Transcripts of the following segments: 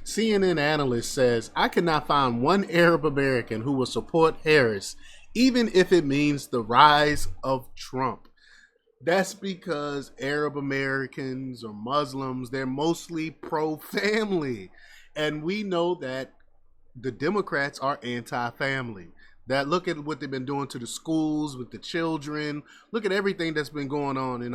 CNN analyst says, I cannot find one Arab American who will support Harris, even if it means the rise of Trump. That's because Arab Americans or Muslims, they're mostly pro family. And we know that the Democrats are anti family. That look at what they've been doing to the schools with the children. Look at everything that's been going on in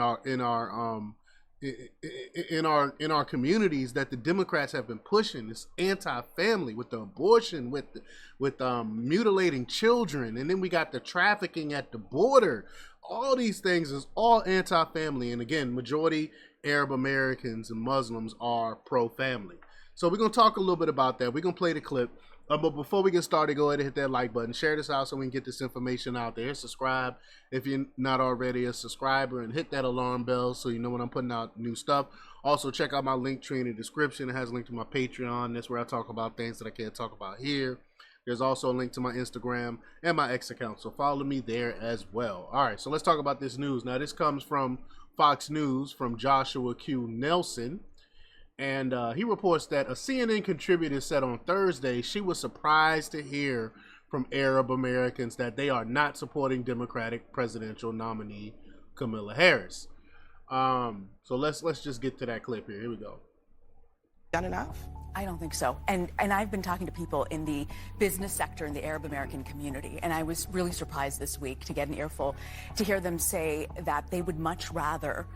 our communities that the Democrats have been pushing. This anti-family with the abortion, with mutilating children, and then we got the trafficking at the border. All these things is all anti-family, and again, majority Arab Americans and Muslims are pro-family. So we're gonna talk a little bit about that. We're gonna play the clip. But before we get started, go ahead and hit that like button. Share this out so we can get this information out there. Subscribe if you're not already a subscriber, and hit that alarm bell so you know when I'm putting out new stuff. Also, check out my link tree in the description. It has a link to my Patreon. That's where I talk about things that I can't talk about here. There's also a link to my Instagram and my X account, so follow me there as well. All right, so let's talk about this news. Now, this comes from Fox News from Joshua Q. Nelson. And he reports that a CNN contributor said on Thursday she was surprised to hear from Arab Americans that they are not supporting Democratic presidential nominee Kamala Harris. So let's just get to that clip here. Here we go. Done enough? I don't think so. And I've been talking to people in the business sector in the Arab American community, and I was really surprised this week to get an earful to hear them say that they would much rather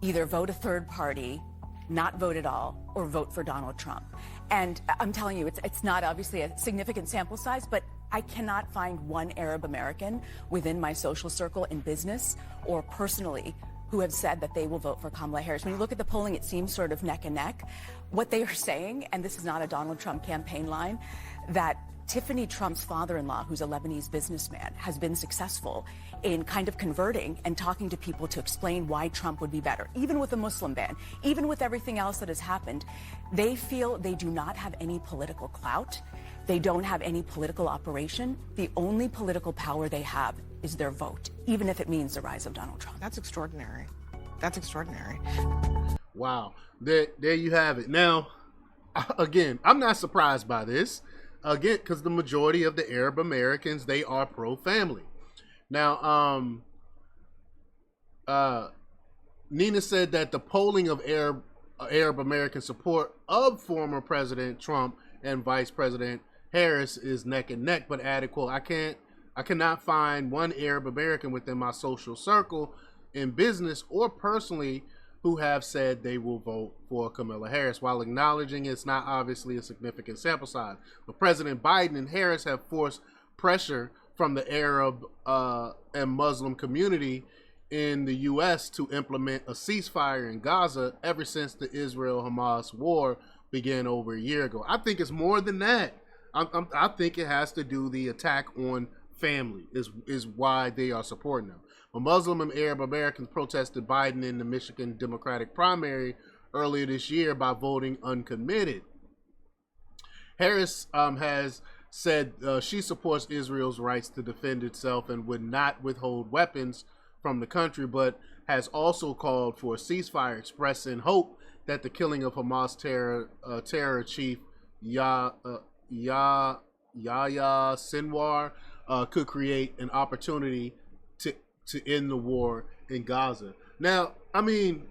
either vote a third party, not vote at all, or vote for Donald Trump. And I'm telling you, it's not obviously a significant sample size, but I cannot find one Arab American within my social circle in business or personally who have said that they will vote for Kamala Harris. When you look at the polling, it seems sort of neck and neck. What they are saying, and this is not a Donald Trump campaign line, that Tiffany Trump's father-in-law, who's a Lebanese businessman, has been successful in kind of converting and talking to people to explain why Trump would be better. Even with the Muslim ban, even with everything else that has happened, they feel they do not have any political clout. They don't have any political operation. The only political power they have is their vote, even if it means the rise of Donald Trump. That's extraordinary. That's extraordinary. Wow. There you have it. Now, again, I'm not surprised by this. Again, because the majority of the Arab Americans, they are pro-family. Now, Nina said that the polling of Arab American support of former President Trump and Vice President Harris is neck and neck, but added, quote, I cannot find one Arab American within my social circle in business or personally who have said they will vote for Kamala Harris, while acknowledging it's not obviously a significant sample size. But President Biden and Harris have forced pressure from the Arab and Muslim community in the U.S. to implement a ceasefire in Gaza ever since the Israel-Hamas war began over a year ago. I think it's more than that. I think it has to do the attack on family is why they are supporting them. Well, Muslim and Arab Americans protested Biden in the Michigan Democratic primary earlier this year by voting uncommitted. Harris has said she supports Israel's rights to defend itself and would not withhold weapons from the country, but has also called for a ceasefire, expressing hope that the killing of Hamas terror chief Yahya Sinwar could create an opportunity to end the war in Gaza. Now, I mean,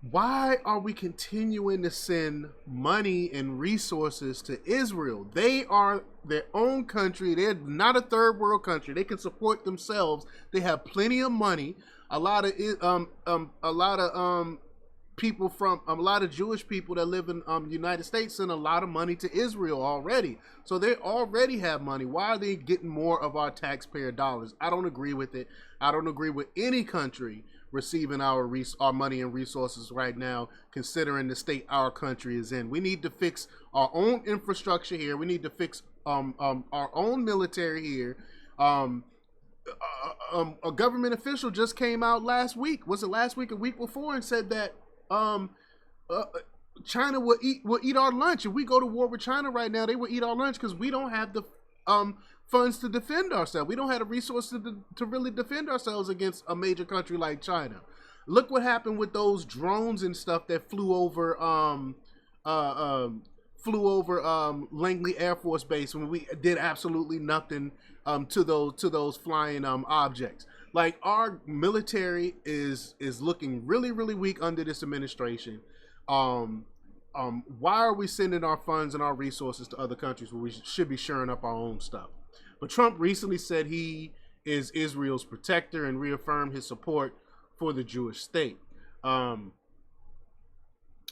why are we continuing to send money and resources to Israel? They are their own country. They're not a third world country. They can support themselves. They have plenty of money. A lot of people from a lot of Jewish people that live in the United States send a lot of money to Israel already. So they already have money. Why are they getting more of our taxpayer dollars? I don't agree with it. I don't agree with any country receiving our money and resources right now, considering the state our country is in. We need to fix our own infrastructure here. We need to fix our own military here. A government official just came out last week. Was it last week or week before, and said that China will eat our lunch. If we go to war with China right now, they will eat our lunch because we don't have the funds to defend ourselves. We don't have the resources to really defend ourselves against a major country like China. Look what happened with those drones and stuff that flew over flew over Langley Air Force Base when we did absolutely nothing to those flying objects. Like, our military is looking really, really weak under this administration. Why are we sending our funds and our resources to other countries where we should be shoring up our own stuff? But Trump recently said he is Israel's protector and reaffirmed his support for the Jewish state.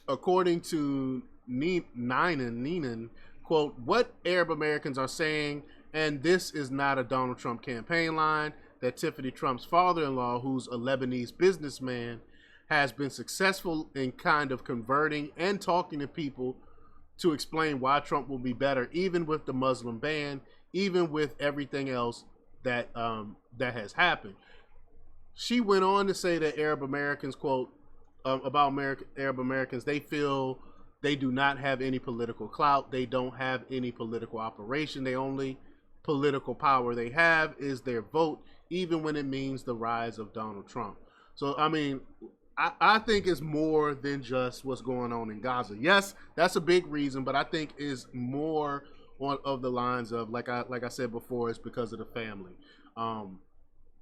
According to Neinan, quote, what Arab Americans are saying, and this is not a Donald Trump campaign line, that Tiffany Trump's father-in-law, who's a Lebanese businessman, has been successful in kind of converting and talking to people to explain why Trump will be better, even with the Muslim ban, even with everything else that that has happened. She went on to say that Arab Americans, quote, about Arab Americans, they feel they do not have any political clout. They don't have any political operation. The only political power they have is their vote, even when it means the rise of Donald Trump. So, I mean, I think it's more than just what's going on in Gaza. Yes, that's a big reason, but I think is more of the lines of, like I said before, it's because of the family.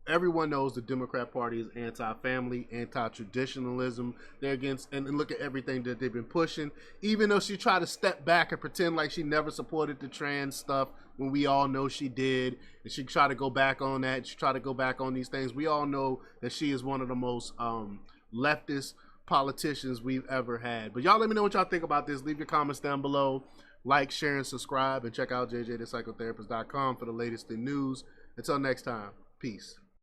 Everyone knows the Democrat Party is anti-family, anti-traditionalism. They're against, and look at everything that they've been pushing. Even though she tried to step back and pretend like she never supported the trans stuff, when we all know she did, and she tried to go back on that. She tried to go back on these things. We all know that she is one of the most leftist politicians we've ever had. But y'all let me know what y'all think about this. Leave your comments down below. Like, share, and subscribe. And check out jjthepsychotherapist.com for the latest in news. Until next time, peace.